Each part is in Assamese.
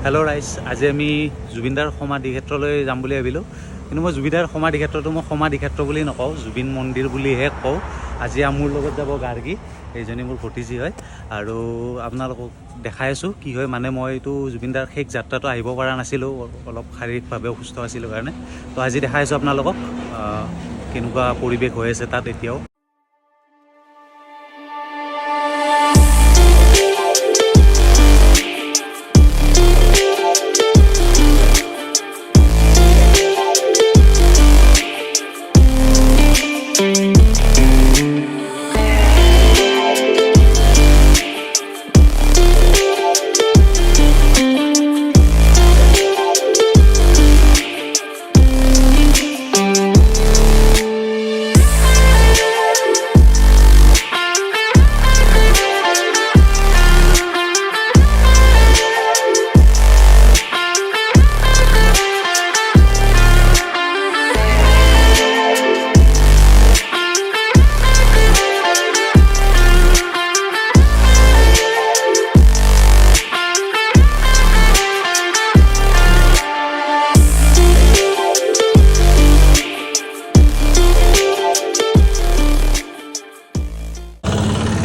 হেল্ল' ৰাইজ, আজি আমি জুবিনদাৰ সমাধি ক্ষেত্ৰলৈ যাম বুলি ভাবিলোঁ। কিন্তু মই জুবিনদাৰ সমাধি ক্ষেত্ৰটো মই সমাধি ক্ষেত্ৰ বুলি নকওঁ, জুবিন মন্দিৰ বুলিহে কওঁ। আজি মোৰ লগত যাব গাৰ্গী, এইজনী মোৰ ভতিজী হয়। আৰু আপোনালোকক দেখাই আছোঁ কি হয়। মানে মই এইটো জুবিনদাৰ শেষ যাত্ৰাটো আহিব পৰা নাছিলোঁ, অলপ শাৰীৰিকভাৱে অসুস্থ আছিলোঁ কাৰণে। তো আজি দেখাই আছোঁ আপোনালোকক কেনেকুৱা পৰিৱেশ হৈ আছে তাত এতিয়াও।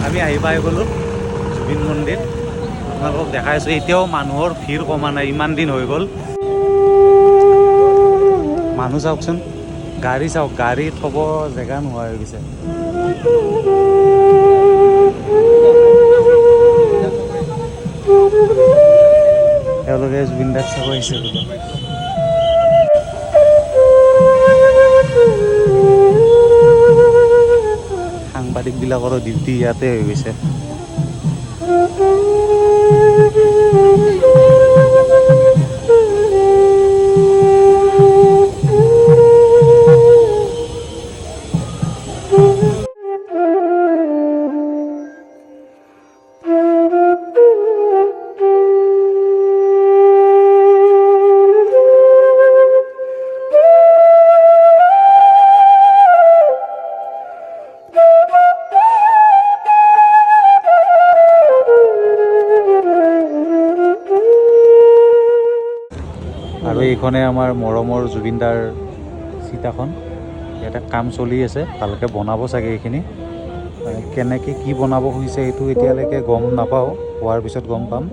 আমি আহি পাই গ'লোঁ জুবিন মন্দিৰ। আপোনালোকক দেখাইছোঁ, এতিয়াও মানুহৰ ভিৰ কমা নাই, ইমান দিন হৈ গ'ল। মানুহ চাওকচোন, গাড়ী চাওক, গাড়ী থ'ব জেগা নোহোৱা হৈ গৈছে। তেওঁলোকে জুবিনদাক চাব আহিছে বোলে। সাংবাদিকবিলাকৰো ডিউটি ইয়াতে হৈ গৈছে। আৰু এইখনে আমাৰ মৰমৰ জুবিনদাৰ চিতাখন। ইয়াতে কাম চলি আছে, ভালকৈ বনাব চাগে এইখিনি। কেনেকৈ কি বনাব খুজিছে সেইটো এতিয়ালৈকে গম নাপাওঁ, হোৱাৰ পিছত গম পাম।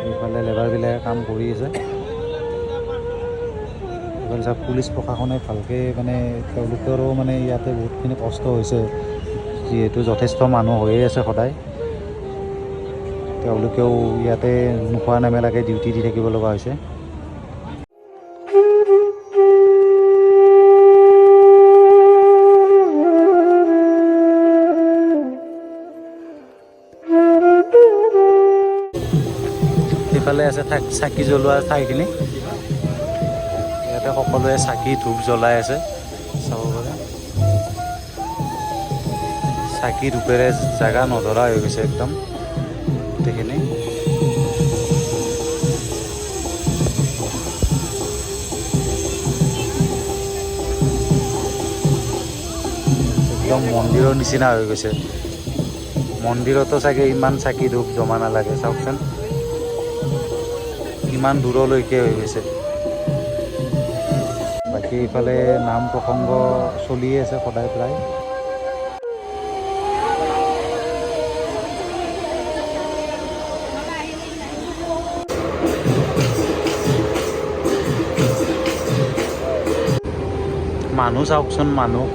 এইফালে লেবাৰবিলাকে কাম কৰি আছে। এইফালে চাওক, পুলিচ প্ৰশাসনে ভালকৈ তেওঁলোকৰো ইয়াতে বহুতখিনি কষ্ট হৈছে, যিহেতু যথেষ্ট মানুহ হৈয়ে আছে সদায়। তেওঁলোকেও ইয়াতে নোখোৱা নেমেলাকৈ ডিউটি দি থাকিব লগা হৈছে। এইফালে আছে চাকি জ্বলোৱাৰ ঠাইখিনি। ইয়াতে সকলোৱে চাকি ধূপ জ্বলাই আছে, চাব পাৰে। চাকি ধূপেৰে জেগা নধৰা হৈ গৈছে একদম গোটেইখিনি। একদম মন্দিৰৰ নিচিনা হৈ গৈছে। মন্দিৰতো চাগে ইমান চাকি ধূপ জমা নালাগে, চাওকচোন কিমান দূৰলৈকে হৈ গৈছে। বাকী ইফালে নাম প্ৰসংগ চলিয়ে আছে সদায় প্ৰায়। মানুহ চাওকচোন, মানুহ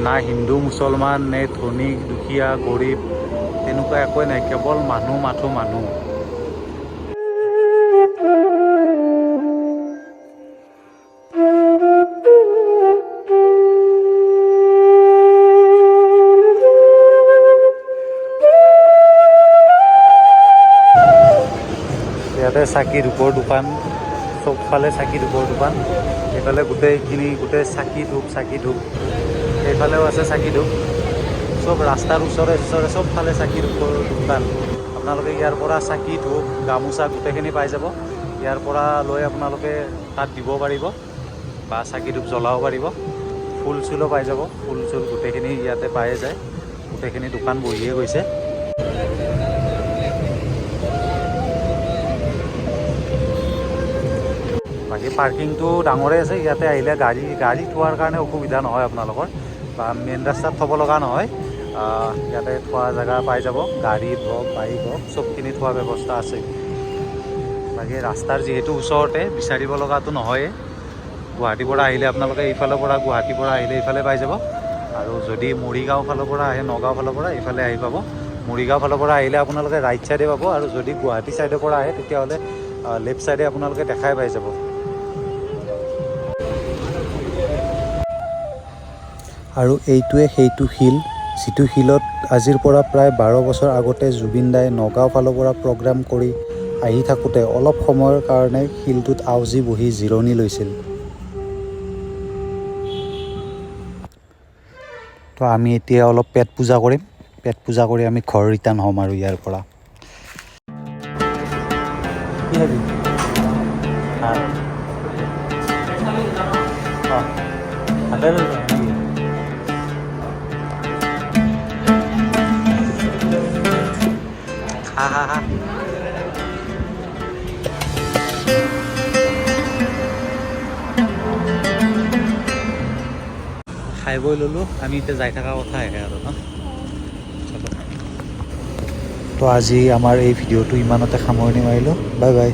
না হিন্দু মুছলমান নে ধনী দুখীয়া গৰীব তেনেকুৱা একোৱে নাই, কেৱল মানুহ মাথো মানুহ। ইয়াতে চাকি ধূপৰ দোকান, চবফালে চাকি ধূপৰ দোকান। এইফালে গোটেই চাকি ধূপ। এইফালেও আছে চাকি ধূপ। চব ৰাস্তাৰ ওচৰে চবফালে চাকি ধূপৰ দোকান। আপোনালোকে ইয়াৰ পৰা চাকি ধূপ গামোচা গোটেইখিনি পাই যাব। ইয়াৰ পৰা লৈ আপোনালোকে তাত দিব পাৰিব বা চাকি ধূপ জ্বলাব পাৰিব। ফুল চুলো পাই যাব, ফুল চুল গোটেইখিনি ইয়াতে পায়ে যায়। গোটেইখিনি দোকান বহিয়ে গৈছে। বাকী পাৰ্কিংটো ডাঙৰে আছে, ইয়াতে আহিলে গাড়ী থোৱাৰ কাৰণে অসুবিধা নহয় আপোনালোকৰ, বা মেইন ৰাস্তাত থ'ব লগা নহয়। ইয়াতে থোৱা জেগা পাই যাব, গাড়ী হওক বাইক হওক চবখিনি থোৱা ব্যৱস্থা আছে। বাকী ৰাস্তাৰ যিহেতু ওচৰতে বিচাৰিব লগাটো নহয়েই। গুৱাহাটীৰ পৰা আহিলে আপোনালোকে এইফালৰ পৰা গুৱাহাটীৰ পৰা আহিলে এইফালে পাই যাব, আৰু যদি মৰিগাঁও ফালৰ পৰা আহে নগাঁও ফালৰ পৰা এইফালে আহি পাব। মৰিগাঁও ফালৰ পৰা আহিলে আপোনালোকে ৰাইট ছাইডে পাব, আৰু যদি গুৱাহাটী ছাইডৰ পৰা আহে তেতিয়াহ'লে লেফ্ট ছাইডে আপোনালোকে দেখাই পাই যাব। আৰু এইটোৱে সেইটো শিল, যিটো শিলত আজিৰ পৰা প্ৰায় 12 বছৰ আগতে জুবিন দাই নগাঁও ফালৰ পৰা প্ৰগ্ৰাম কৰি আহি থাকোঁতে অলপ সময়ৰ কাৰণে শিলটোত আউজি বহি জিৰণি লৈছিল। তো আমি এতিয়া অলপ পেট পূজা কৰিম, পেট পূজা কৰি আমি ঘৰ ৰিটাৰ্ণ হ'ম আৰু ইয়াৰ পৰা। কি খাবি? হা খাই বৈ ল'লোঁ, আমি এতিয়া যাই থকা কথা আহে আৰু ন। তো আজি আমাৰ এই ভিডিঅ'টো ইমানতে সামৰণি মাৰিলোঁ। Bye bye.